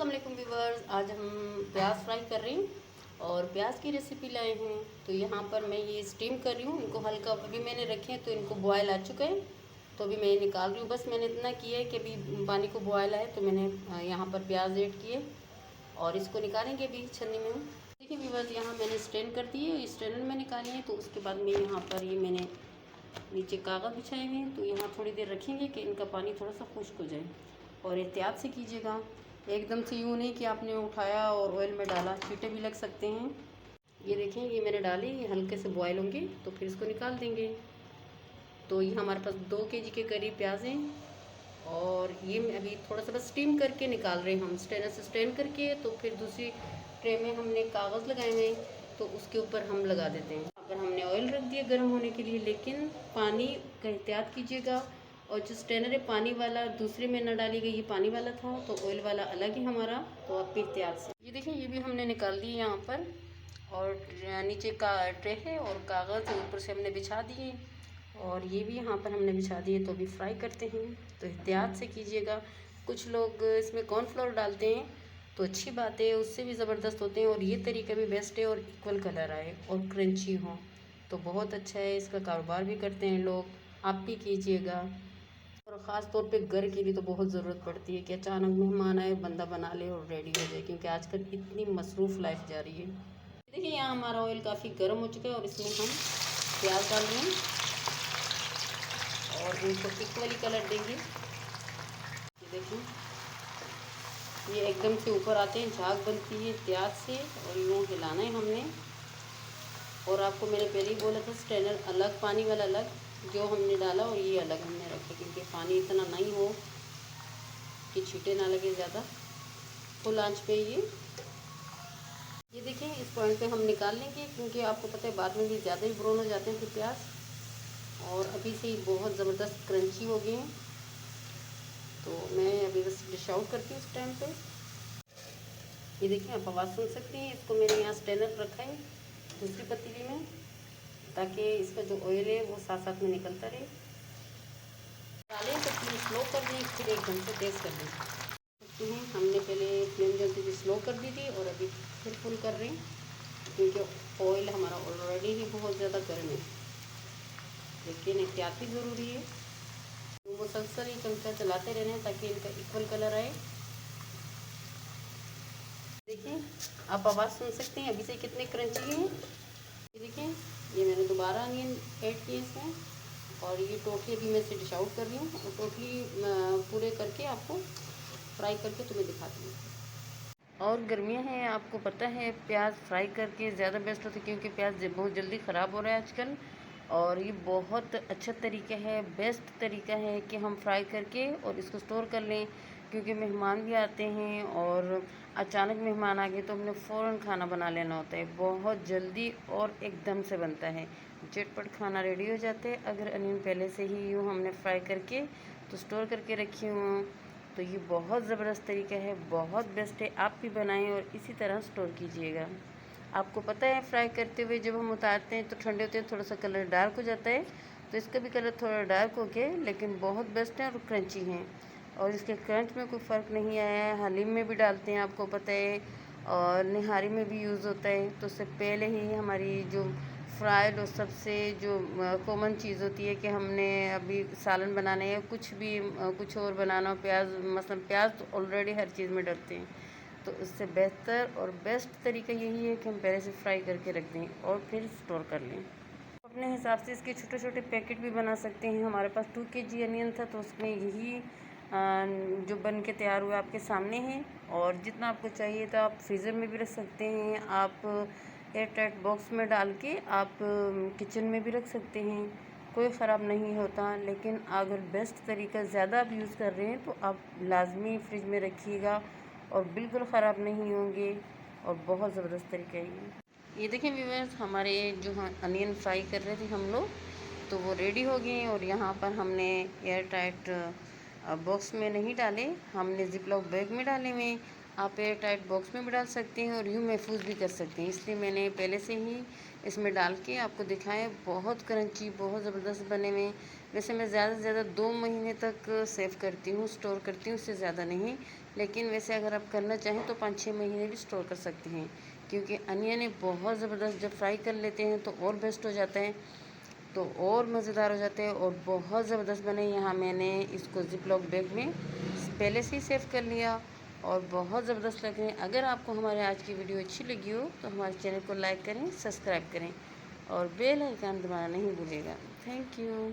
अस्सलाम वालेकुम व्यूवर्स। आज हम प्याज फ्राई कर रही हूँ और प्याज की रेसिपी लाए हैं। तो यहाँ पर मैं ये स्टीम कर रही हूँ इनको हल्का। अभी मैंने रखे हैं तो इनको बॉयल आ चुका है, तो अभी मैं निकाल रही हूँ। बस मैंने इतना किया है कि अभी पानी को बॉयल आए तो मैंने यहाँ पर प्याज ऐड किए और इसको निकालेंगे अभी छन्नी में। देखिए व्यूवर्स, यहाँ मैंने स्ट्रेन कर दिए, स्ट्रेनर में निकाली है। तो उसके बाद में यहाँ पर ये मैंने नीचे कागज़ बिछाए हुए हैं, तो यहाँ थोड़ी देर रखेंगे कि इनका पानी थोड़ा सा खुश्क हो जाए। और एहतियात से कीजिएगा, एकदम से यूँ नहीं कि आपने उठाया और ऑयल में डाला, छींटे भी लग सकते हैं। ये देखें, ये मैंने डाली, ये हल्के से बॉयल होंगे तो फिर इसको निकाल देंगे। तो ये हमारे पास 2 केजी के करीब प्याज हैं और ये अभी थोड़ा सा बस स्टीम करके निकाल रहे हैं हम, स्ट्रेनर से स्ट्रेन करके। तो फिर दूसरी ट्रे में हमने कागज़ लगाए हुए हैं तो उसके ऊपर हम लगा देते हैं। यहाँ पर हमने ऑयल रख दिया गर्म होने के लिए, लेकिन पानी का एहतियात कीजिएगा। और जो स्ट्रेनर है पानी वाला दूसरे में न डाली गई, ये पानी वाला था तो ऑयल वाला अलग ही हमारा, तो आप भी एहतियात से। ये देखिए, ये भी हमने निकाल दी यहाँ पर। और नीचे का ट्रे है और कागज़ ऊपर से हमने बिछा दिए और ये भी यहाँ पर हमने बिछा दिए। तो अभी फ्राई करते हैं, तो एहतियात से कीजिएगा। कुछ लोग इसमें कॉर्नफ्लोर डालते हैं तो अच्छी बात है, उससे भी ज़बरदस्त होते हैं। और ये तरीका भी बेस्ट है और इक्वल कलर आए और क्रंची हो तो बहुत अच्छा है। इसका कारोबार भी करते हैं लोग, आप भी कीजिएगा। और ख़ास तौर पे घर की भी तो बहुत ज़रूरत पड़ती है कि अचानक मेहमान आए, बंदा बना ले और रेडी हो जाए, क्योंकि आजकल इतनी मसरूफ़ लाइफ जा रही है। देखिए, यहाँ हमारा ऑयल काफ़ी गर्म हो चुका है और इसमें हम प्याज डाल रहे हैं और इनको इक्वली कलर देंगे। ये देखिए, ये एकदम से ऊपर आते हैं, झाग बनती है प्याज से और यूँ हिलाना है हमने। और आपको मैंने पहले ही बोला था, स्ट्रेनर अलग, पानी वाला अलग जो हमने डाला, और ये अलग हमने रखे, क्योंकि पानी इतना नहीं हो कि छींटे ना लगे ज़्यादा। फुल आंच पे ये देखिए, इस पॉइंट पे हम निकाल लेंगे, क्योंकि आपको पता है बाद में भी ज़्यादा ही ब्राउन हो जाते हैं फिर प्याज। और अभी से ही बहुत ज़बरदस्त क्रंची हो गए हैं, तो मैं अभी बस डिश आउट करती हूँ इस टाइम पे। ये देखिए, आप आवाज़ सुन सकते हैं। इसको मैंने यहाँ स्ट्रेनर रखा है दूसरी पतीली में, ताकि इसका जो ऑयल है वो साथ साथ में निकलता रहे। डालें तो फ्लेम स्लो कर दें, फिर एकदम से तेज़ कर दें। हमने पहले फ्लेम जल्दी से स्लो कर दी थी और अभी फिर फुल कर रहे हैं, क्योंकि ऑयल हमारा ऑलरेडी ही बहुत ज़्यादा गर्म है। लेकिन एहतियात भी ज़रूरी है, तो मुसलसल ही चमचा चलाते रहना है ताकि इनका इक्वल कलर आए। देखिए, आप आवाज़ सुन सकते हैं अभी से कितने क्रंची हैं। ये देखिए, ये मैंने दोबारा अनियन ऐड किए इसमें, और ये टोटली अभी मैं इसे डिश आउट कर रही हूँ और टोटली पूरे करके आपको फ्राई करके तुम्हें दिखाती हूँ। और गर्मियाँ हैं, आपको पता है प्याज फ्राई करके ज़्यादा बेस्ट होता है, क्योंकि प्याज बहुत जल्दी ख़राब हो रहा है आजकल। और ये बहुत अच्छा तरीका है, बेस्ट तरीका है कि हम फ्राई करके और इसको स्टोर कर लें, क्योंकि मेहमान भी आते हैं और अचानक मेहमान आ गए तो हमने फ़ौरन खाना बना लेना होता है। बहुत जल्दी और एकदम से बनता है, झटपट खाना रेडी हो जाता है अगर अनियन पहले से ही यूँ हमने फ्राई करके तो स्टोर करके रखी हूँ। तो ये बहुत ज़बरदस्त तरीका है, बहुत बेस्ट है। आप भी बनाएं और इसी तरह स्टोर कीजिएगा। आपको पता है फ्राई करते हुए जब हम उतारते हैं तो ठंडे होते हैं, थोड़ा सा कलर डार्क हो जाता है, तो इसका भी कलर थोड़ा डार्क हो गया, लेकिन बहुत बेस्ट है और क्रंची हैं। और इसके क्रंच में कोई फ़र्क नहीं आया है। हलीम में भी डालते हैं, आपको पता है, और निहारी में भी यूज़ होता है। तो उससे पहले ही हमारी जो फ्राइड और सबसे जो कॉमन चीज़ होती है कि हमने अभी सालन बनाना है, कुछ भी कुछ और बनाना हो, प्याज मसलन प्याज तो ऑलरेडी हर चीज़ में डलते हैं, तो उससे बेहतर और बेस्ट तरीका यही है कि हम पहले से फ्राई करके रख दें और फिर स्टोर कर लें। अपने हिसाब से इसके छोटे छोटे पैकेट भी बना सकते हैं। हमारे पास 2 केजी अनियन था, तो उसमें यही जो बन के तैयार हुआ आपके सामने है। और जितना आपको चाहिए तो आप फ्रीज़र में भी रख सकते हैं, आप एयर टाइट बॉक्स में डाल के आप किचन में भी रख सकते हैं, कोई ख़राब नहीं होता। लेकिन अगर बेस्ट तरीका ज़्यादा आप यूज़ कर रहे हैं तो आप लाजमी फ्रिज में रखिएगा और बिल्कुल ख़राब नहीं होंगे, और बहुत ज़बरदस्त तरीका है ये देखें व्यूअर्स, हमारे जो अनियन फ्राई कर रहे थे हम लोग, तो वो रेडी हो गए। और यहाँ पर हमने एयर टाइट बॉक्स में नहीं डाले, हमने जिप लॉक बैग में डाले हुए। आप एयर टाइट बॉक्स में भी डाल सकते हैं और यूँ महफूज भी कर सकते हैं। इसलिए मैंने पहले से ही इसमें डाल के आपको दिखाया। बहुत क्रंची, बहुत ज़बरदस्त बने हुए। वैसे मैं ज़्यादा से ज़्यादा 2 महीने तक सेव करती हूँ, स्टोर करती हूँ, उससे ज़्यादा नहीं। लेकिन वैसे अगर आप करना चाहें तो 5-6 महीने भी स्टोर कर सकते हैं, क्योंकि अनियन बहुत ज़बरदस्त जब फ्राई कर लेते हैं तो और बेस्ट हो जाता है, तो और मज़ेदार हो जाते हैं और बहुत ज़बरदस्त बने। यहाँ मैंने इसको ज़िप लॉक बैग में पहले से ही सेव कर लिया और बहुत ज़बरदस्त लग रहे हैं। अगर आपको हमारे आज की वीडियो अच्छी लगी हो तो हमारे चैनल को लाइक करें, सब्सक्राइब करें और बेल आइकन दबाना नहीं भूलिएगा। Thank you.